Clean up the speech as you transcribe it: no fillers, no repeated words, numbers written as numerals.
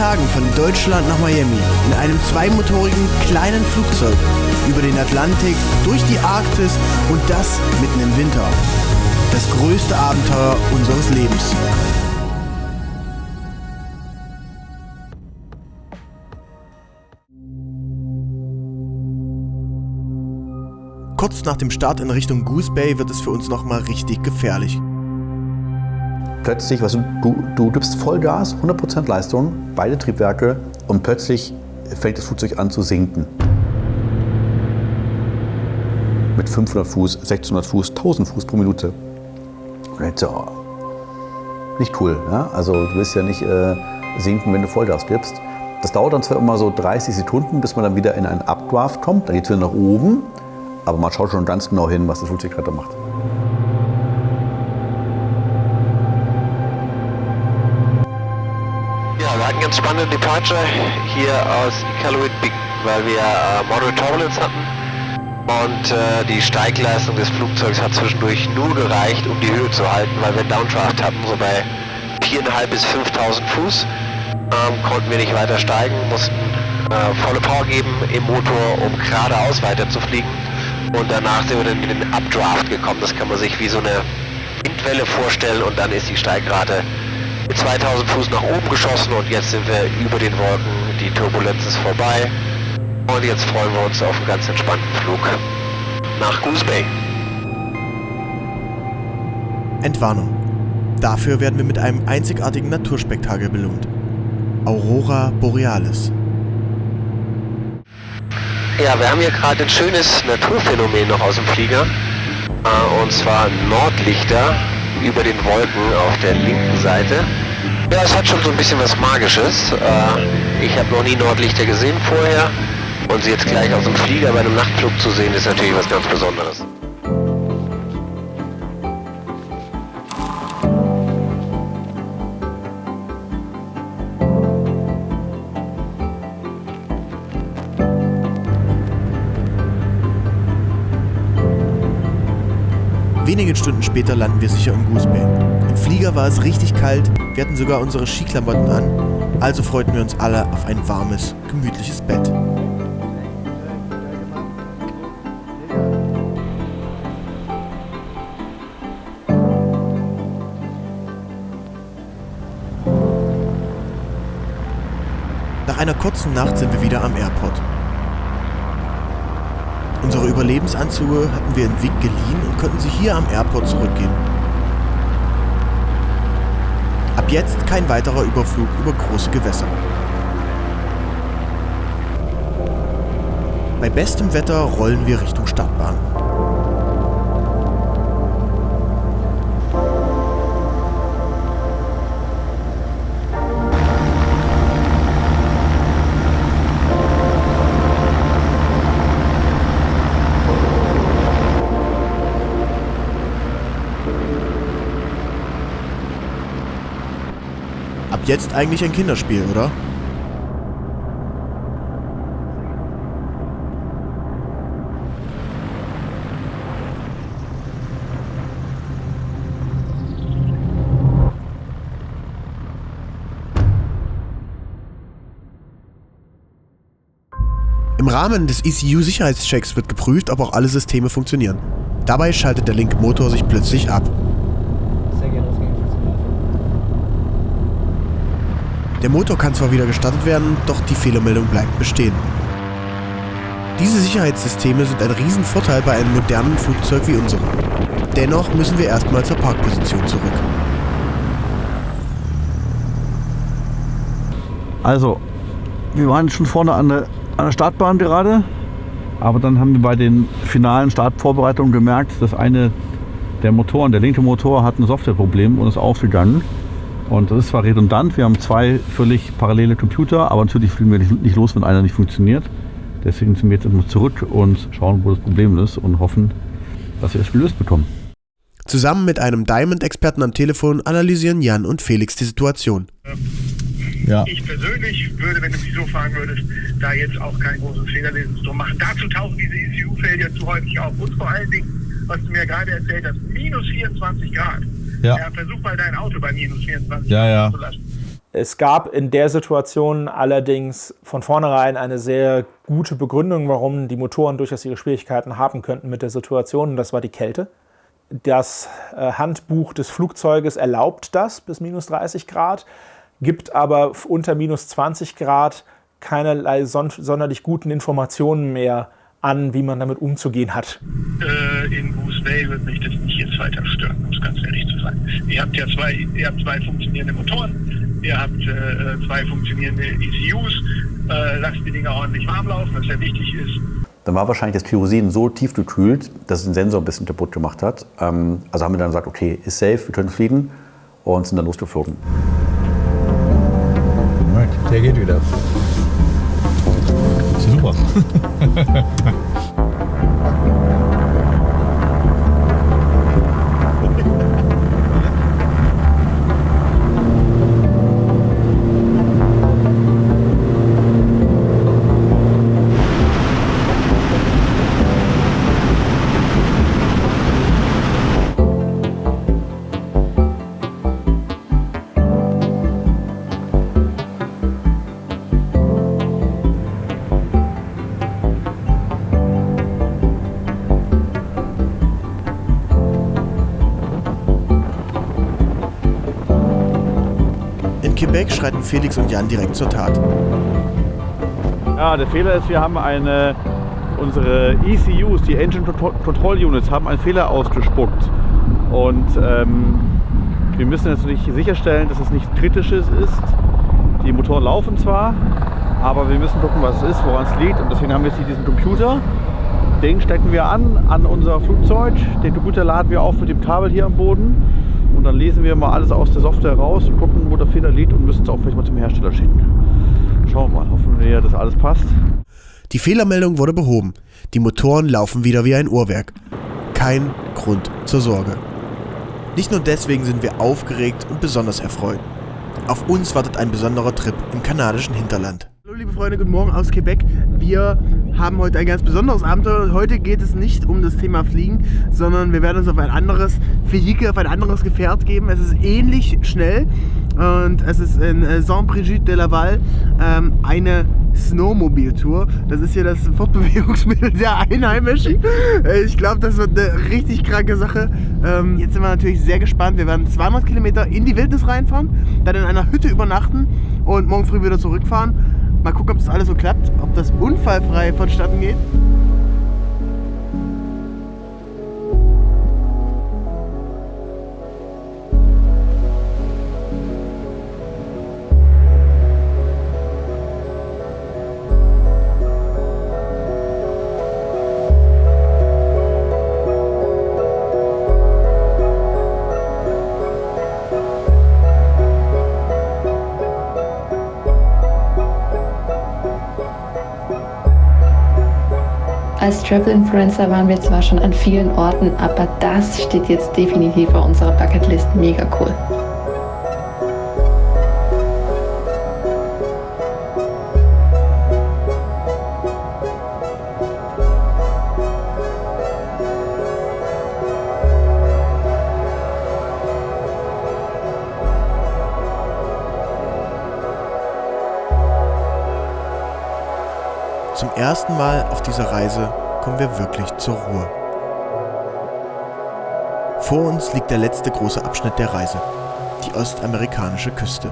Tagen von Deutschland nach Miami in einem zweimotorigen kleinen Flugzeug über den Atlantik, durch die Arktis und das mitten im Winter. Das größte Abenteuer unseres Lebens. Kurz nach dem Start in Richtung Goose Bay wird es für uns nochmal richtig gefährlich. Plötzlich, du gibst Vollgas, 100% Leistung, beide Triebwerke und plötzlich fängt das Flugzeug an zu sinken. Mit 500 Fuß, 600 Fuß, 1000 Fuß pro Minute. Und dann denkst du, oh, nicht cool. Ja? Also du willst ja nicht sinken, wenn du Vollgas gibst. Das dauert dann zwar immer so 30 Sekunden, bis man dann wieder in einen Updraft kommt, dann geht es wieder nach oben. Aber man schaut schon ganz genau hin, was das Flugzeug gerade macht. Ja, wir hatten ganz spannende Departure hier aus Iqaluit, weil wir Moderate Turbulence hatten. Und die Steigleistung des Flugzeugs hat zwischendurch nur gereicht, um die Höhe zu halten, weil wir Downdraft hatten, so bei 4.500 bis 5.000 Fuß. Konnten wir nicht weiter steigen, mussten volle Power geben im Motor, um geradeaus weiter zu fliegen. Und danach sind wir dann in den Updraft gekommen. Das kann man sich wie so eine Windwelle vorstellen. Und dann ist die Steigrate mit 2000 Fuß nach oben geschossen. Und jetzt sind wir über den Wolken. Die Turbulenz ist vorbei. Und jetzt freuen wir uns auf einen ganz entspannten Flug nach Goose Bay. Entwarnung. Dafür werden wir mit einem einzigartigen Naturspektakel belohnt. Aurora Borealis. Ja, wir haben hier gerade ein schönes Naturphänomen noch aus dem Flieger. Und zwar Nordlichter über den Wolken auf der linken Seite. Ja, es hat schon so ein bisschen was Magisches. Ich habe noch nie Nordlichter gesehen vorher. Und sie jetzt gleich aus dem Flieger bei einem Nachtflug zu sehen, ist natürlich was ganz Besonderes. Wenige Stunden später landen wir sicher in Goose Bay. Im Flieger war es richtig kalt, wir hatten sogar unsere Skiklamotten an, also freuten wir uns alle auf ein warmes, gemütliches Bett. Nach einer kurzen Nacht sind wir wieder am Airport. Unsere Überlebensanzüge hatten wir in Wick geliehen und konnten sie hier am Airport zurückgeben. Ab jetzt kein weiterer Überflug über große Gewässer. Bei bestem Wetter rollen wir Richtung Startbahn. Jetzt eigentlich ein Kinderspiel, oder? Im Rahmen des ECU-Sicherheitschecks wird geprüft, ob auch alle Systeme funktionieren. Dabei schaltet der linke Motor sich plötzlich ab. Der Motor kann zwar wieder gestartet werden, doch die Fehlermeldung bleibt bestehen. Diese Sicherheitssysteme sind ein Riesenvorteil bei einem modernen Flugzeug wie unserem. Dennoch müssen wir erstmal zur Parkposition zurück. Also, wir waren schon vorne an der Startbahn gerade, aber dann haben wir bei den finalen Startvorbereitungen gemerkt, dass der linke Motor hat ein Softwareproblem und ist aufgegangen. Und das ist zwar redundant, wir haben zwei völlig parallele Computer, aber natürlich fliegen wir nicht los, wenn einer nicht funktioniert. Deswegen sind wir jetzt immer zurück und schauen, wo das Problem ist und hoffen, dass wir es gelöst bekommen. Zusammen mit einem Diamond-Experten am Telefon analysieren Jan und Felix die Situation. Ja. Ich persönlich würde, wenn du mich so fahren würdest, da jetzt auch keinen großen Fehlerlesen drum machen. Dazu tauchen diese ECU-Failure zu häufig auf. Und vor allen Dingen, was du mir gerade erzählt hast, minus 24 Grad. Ja. Versuch mal dein Auto bei minus 24 Grad zu lassen. Es gab in der Situation allerdings von vornherein eine sehr gute Begründung, warum die Motoren durchaus ihre Schwierigkeiten haben könnten mit der Situation, und das war die Kälte. Das Handbuch des Flugzeuges erlaubt das bis minus 30 Grad, gibt aber unter minus 20 Grad keinerlei sonderlich guten Informationen mehr an, wie man damit umzugehen hat. In Goose Bay wird mich das nicht jetzt weiter stören, um es ganz ehrlich zu sein. Ihr habt zwei funktionierende Motoren, ihr habt zwei funktionierende ECUs, lasst die Dinger ordentlich warm laufen, was sehr wichtig ist. Dann war wahrscheinlich das Kerosin so tief gekühlt, dass es den Sensor ein bisschen kaputt gemacht hat. Also haben wir dann gesagt, okay, ist safe, wir können fliegen, und sind dann losgeflogen. Alright, der geht wieder. Super. In Quebec schreiten Felix und Jan direkt zur Tat. Ja, der Fehler ist, wir haben unsere ECUs, die Engine Control Units, haben einen Fehler ausgespuckt. Und wir müssen jetzt natürlich sicherstellen, dass es nichts Kritisches ist. Die Motoren laufen zwar, aber wir müssen gucken, was es ist, woran es liegt. Und deswegen haben wir jetzt hier diesen Computer. Den stecken wir an unser Flugzeug. Den Computer laden wir auf mit dem Kabel hier am Boden. Und dann lesen wir mal alles aus der Software raus und gucken, wo der Fehler liegt, und müssen es auch vielleicht mal zum Hersteller schicken. Schauen wir mal, hoffen wir, dass alles passt. Die Fehlermeldung wurde behoben. Die Motoren laufen wieder wie ein Uhrwerk. Kein Grund zur Sorge. Nicht nur deswegen sind wir aufgeregt und besonders erfreut. Auf uns wartet ein besonderer Trip im kanadischen Hinterland. Hallo liebe Freunde, guten Morgen aus Quebec. Wir haben heute ein ganz besonderes Abenteuer. Heute geht es nicht um das Thema Fliegen, sondern wir werden uns auf ein anderes Vehikel, auf ein anderes Gefährt geben. Es ist ähnlich schnell und es ist in Saint-Brigitte-de-Laval eine Snowmobil-Tour. Das ist hier das Fortbewegungsmittel der Einheimischen. Ich glaube, das wird eine richtig kranke Sache. Jetzt sind wir natürlich sehr gespannt. Wir werden 200 Kilometer in die Wildnis reinfahren, dann in einer Hütte übernachten und morgen früh wieder zurückfahren. Mal gucken, ob das alles so klappt, ob das unfallfrei vonstatten geht. Als Travel-Influencer waren wir zwar schon an vielen Orten, aber das steht jetzt definitiv auf unserer Bucketlist. Mega cool. Zum ersten Mal auf dieser Reise kommen wir wirklich zur Ruhe. Vor uns liegt der letzte große Abschnitt der Reise, die ostamerikanische Küste.